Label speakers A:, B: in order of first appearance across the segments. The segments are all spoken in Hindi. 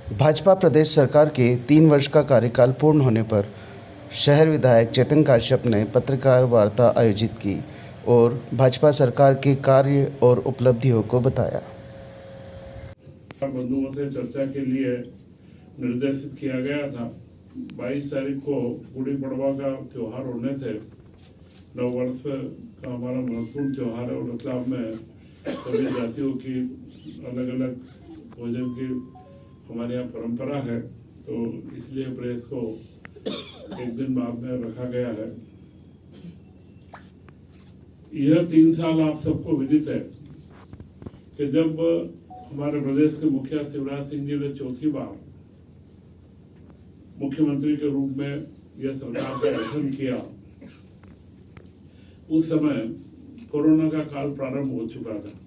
A: भाजपा प्रदेश सरकार के 3 वर्ष का कार्यकाल पूर्ण होने पर शहर विधायक चेतन काश्यप ने पत्रकार वार्ता आयोजित की और भाजपा सरकार के कार्य और उपलब्धियों को बताया।
B: बंधुओं से चर्चा के लिए निर्देशित किया गया था। 22 तारीख को गुड़ी पड़वा का त्योहार होने से नव वर्ष का हमारा महत्वपूर्ण त्योहार है और रतलाम में सभी जातियों की अलग अलग भोजन की हमारे यहाँ परंपरा है, तो इसलिए प्रेस को एक दिन बाद में रखा गया है। यह 3 साल आप सबको विदित है कि जब हमारे प्रदेश के मुखिया शिवराज सिंह जी ने चौथी बार मुख्यमंत्री के रूप में यह सरकार का गठन किया, उस समय कोरोना का काल प्रारंभ हो चुका था।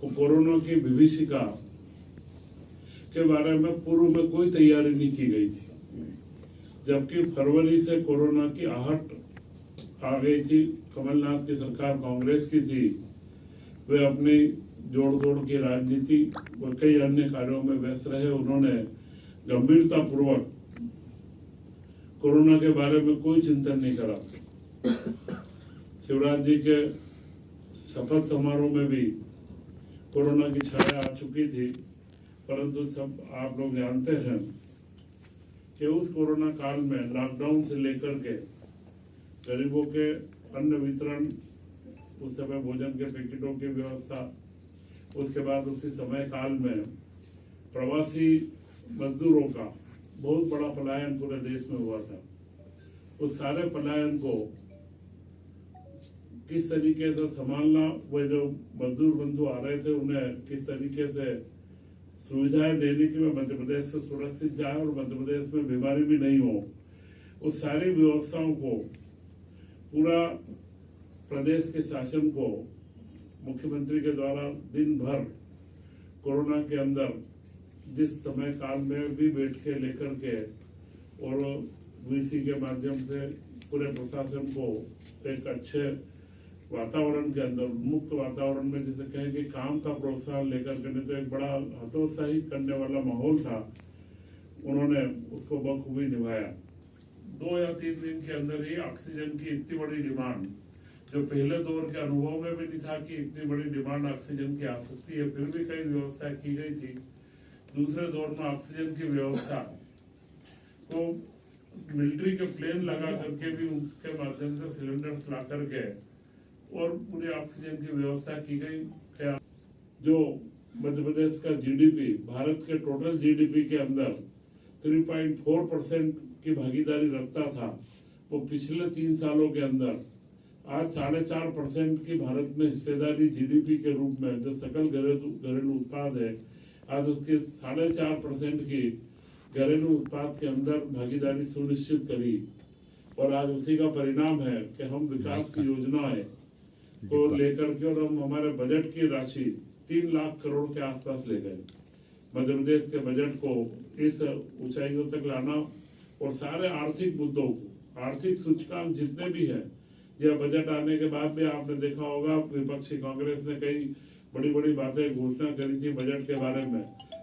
B: तो कोरोना की विभीषिका के बारे में पूर्व में कोई तैयारी नहीं की गई थी, जबकि फरवरी से कोरोना की आहट आ गई थी। कमलनाथ की सरकार कांग्रेस की थी, वे अपनी जोड़ तोड़ की राजनीति व कई अन्य कार्यों में व्यस्त रहे। उन्होंने गंभीरता पूर्वक कोरोना के बारे में कोई चिंतन नहीं करा। शिवराज जी के शपथ समारोह में भी कोरोना की छाया आ चुकी थी, परंतु सब आप लोग जानते हैं कि उस कोरोना काल में लॉकडाउन से लेकर के गरीबों के अन्न वितरण, उस समय भोजन के पैकेटों की व्यवस्था, उसके बाद उसी समय काल में प्रवासी मजदूरों का बहुत बड़ा पलायन पूरे देश में हुआ था। उस सारे पलायन को किस तरीके से संभालना, वो जो मजदूर बंधु आ रहे थे उन्हें किस तरीके से सुविधाएं देने की वे मध्य प्रदेश से सुरक्षित जाए और मध्य प्रदेश में बीमारी भी नहीं हो, उस सारी व्यवस्थाओं को पूरा प्रदेश के शासन को मुख्यमंत्री के द्वारा दिन भर कोरोना के अंदर जिस समय काल में भी बैठ के लेकर के और वीसी के माध्यम से पूरे प्रशासन को एक अच्छे वातावरण के अंदर, मुक्त वातावरण में जिसे कहें कि काम का प्रोत्साहन लेकर के, नहीं तो एक बड़ा हतोत्साहित करने वाला माहौल था, उन्होंने उसको बखूबी निभाया। 2 या 3 दिन के अंदर ही ऑक्सीजन की इतनी बड़ी डिमांड, जो पहले दौर के अनुभव में भी नहीं था कि इतनी बड़ी डिमांड ऑक्सीजन की आ सकती है, फिर भी कई व्यवस्था की गई थी। दूसरे दौर में ऑक्सीजन की व्यवस्था को मिलिट्री के प्लेन लगा करके भी उसके माध्यम से सिलेंडर्स ला करके और पूरी ऑक्सीजन की व्यवस्था की गई। जो मध्य प्रदेश का जीडीपी भारत के टोटल जीडीपी के अंदर 3.4% की भागीदारी रखता था, वो पिछले 3 सालों के अंदर आज 4.5% की भारत में हिस्सेदारी जीडीपी के रूप में, जो सकल घरेलू उत्पाद है, आज उसके 4.5% की घरेलू उत्पाद के अंदर भागीदारी सुनिश्चित करी। और आज उसी का परिणाम है कि हम विकास की योजनाएं को लेकर के और हम हमारे बजट की राशि 3 लाख करोड़ के आसपास ले गए। मध्य प्रदेश के बजट को इस ऊंचाइयों तक लाना और सारे आर्थिक मुद्दों को, आर्थिक सूचकांक जितने भी है, यह बजट आने के बाद भी आपने देखा होगा विपक्षी कांग्रेस ने कई बड़ी बड़ी बातें घोषणा करी थी बजट के बारे में,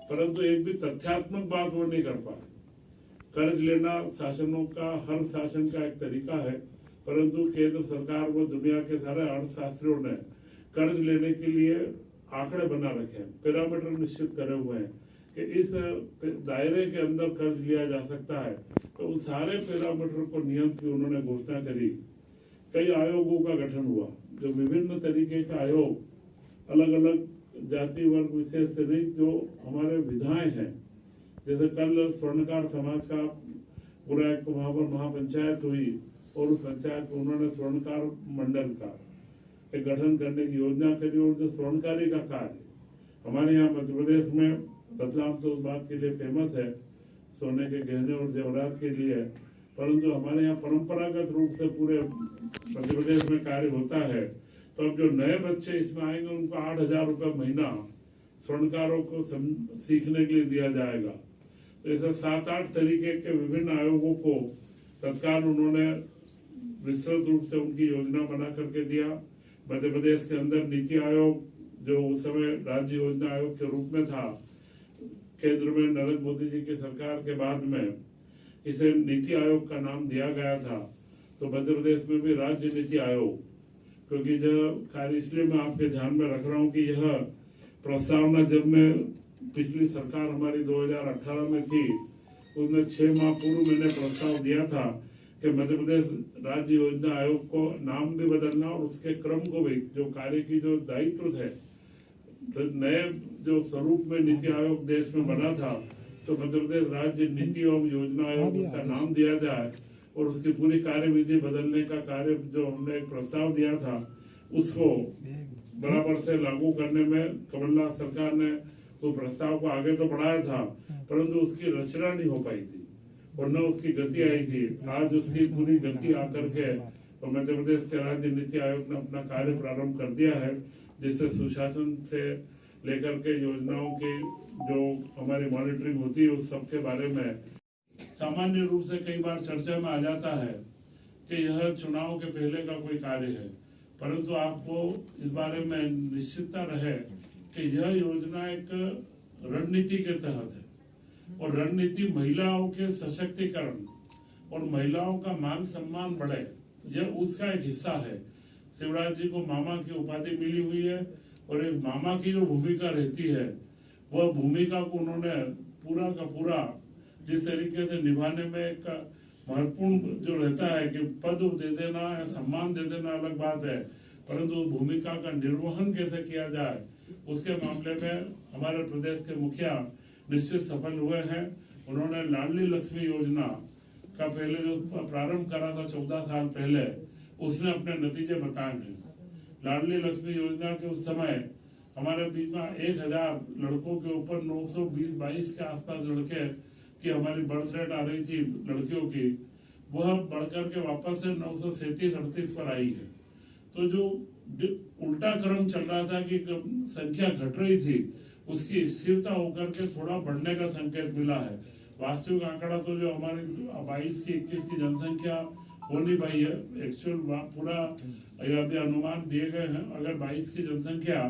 B: परंतु एक भी तथ्यात्मक बात वो नहीं कर पाए। कर्ज लेना शासनों का, हर शासन का एक तरीका है, परंतु केंद्र सरकार व दुनिया के सारे अर्थशास्त्रियों ने कर्ज लेने के लिए आंकड़े बना रखे हैं, पैरामीटर निश्चित करे हुए हैं कि इस दायरे के अंदर कर्ज लिया जा सकता है। तो उन सारे पैरामीटर को नियम की उन्होंने घोषणा करी। कई आयोगों का गठन हुआ, जो विभिन्न तरीके के आयोग, अलग अलग जाति वर्ग विशेष से नहीं, जो हमारे विधाएं हैं, जैसे कल स्वर्णकार समाज का पूरा एक वहां पर महापंचायत हुई और उस पंचायत में उन्होंने स्वर्णकार मंडल का एक गठन करने की योजना करी। और जो स्वर्णकारी का कार्य हमारे यहाँ मध्य प्रदेश में, रतलाम तो उस बात के लिए फेमस है, सोने के गहने और जेवरात के लिए, परंतु हमारे यहाँ परंपरागत रूप से पूरे मध्य प्रदेश में कार्य होता है। तो अब जो नए बच्चे इसमें आएंगे उनको 8,000 रुपये महीना स्वर्णकारों को सीखने के लिए दिया जाएगा। तो ऐसे 7-8 तरीके के विभिन्न आयोगों को तत्काल उन्होंने विस्तृत रूप से उनकी योजना बना करके दिया। मध्य प्रदेश के अंदर नीति आयोग, जो उस समय राज्य योजना आयोग के रूप में था, केंद्र में नरेंद्र मोदी जी की सरकार के बाद में इसे नीति आयोग का नाम दिया गया था, तो मध्य प्रदेश में भी राज्य नीति आयोग, क्योंकि जो कार्य इसलिए मैं आपके ध्यान में रख रहा हूँ कि यह प्रस्तावना जब मैं पिछली सरकार हमारी 2018 में थी, उसमें 6 माह पूर्व मैंने प्रस्ताव दिया था कि मध्य प्रदेश राज्य योजना आयोग को नाम भी बदलना और उसके क्रम को भी, जो कार्य की जो दायित्व है, नए जो स्वरूप में नीति आयोग देश में बना था, तो मध्य प्रदेश राज्य नीति एवं योजना आयोग उसका नाम दिया जाए और उसकी पूरी कार्यविधि बदलने का कार्य जो हमने एक प्रस्ताव दिया था, उसको बराबर से लागू करने में कमलनाथ सरकार ने वो प्रस्ताव को आगे तो बढ़ाया था, परंतु उसकी रचना नहीं हो पाई थी और न उसकी गति आई थी। आज उसकी पूरी गति आकर के तो मध्य प्रदेश के राज्य नीति आयोग ने अपना कार्य प्रारंभ कर दिया है, जिससे सुशासन से लेकर के योजनाओं की जो हमारी मॉनिटरिंग होती है उस सब के बारे में सामान्य रूप से कई बार चर्चा में आ जाता है कि यह चुनाव के पहले का कोई कार्य है, परंतु आपको इस बारे में निश्चितता रहे कि यह योजना एक रणनीति के तहत है और रणनीति महिलाओं के सशक्तिकरण और महिलाओं का मान सम्मान बढ़े, यह उसका एक हिस्सा है। शिवराज जी को मामा की उपाधि मिली हुई है और एक मामा की जो भूमिका रहती है, वह भूमिका को उन्होंने पूरा का पूरा जिस तरीके से निभाने में एक महत्वपूर्ण जो रहता है कि पद दे देना या सम्मान दे देना अलग बात है, परंतु भूमिका का निर्वहन कैसे किया जाए उसके मामले में हमारे प्रदेश के मुखिया निश्चित सफल हुए हैं। उन्होंने लाडली लक्ष्मी योजना का पहले जो प्रारंभ करा था 14 साल पहले, उसने अपने नतीजे बताए हैं। लाडली लक्ष्मी योजना के उस समय हमारे बीच में 1000 लड़कों के ऊपर 920-22 के आसपास लड़के की हमारी बर्थ रेट आ रही थी लड़कियों की, वह बढ़कर के वापस से 937-38 पर आई है। तो जो उल्टा क्रम चल रहा था कि संख्या घट रही थी, उसकी स्थिरता होकर के थोड़ा बढ़ने का संकेत मिला है। वास्तविक आंकड़ा तो जो हमारी 22 की 21 की जनसंख्या हो नहीं पाई है, एक्चुअल पूरा अभी अनुमान दिए गए हैं। अगर 22 की जनसंख्या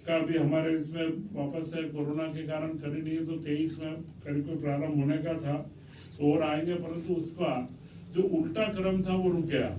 B: का भी हमारे इसमें वापस से कोरोना के कारण करी नहीं है, तो 23 में करीब को प्रारंभ होने का था, तो और आएंगे, परंतु उसका जो उल्टा क्रम था वो रुक गया।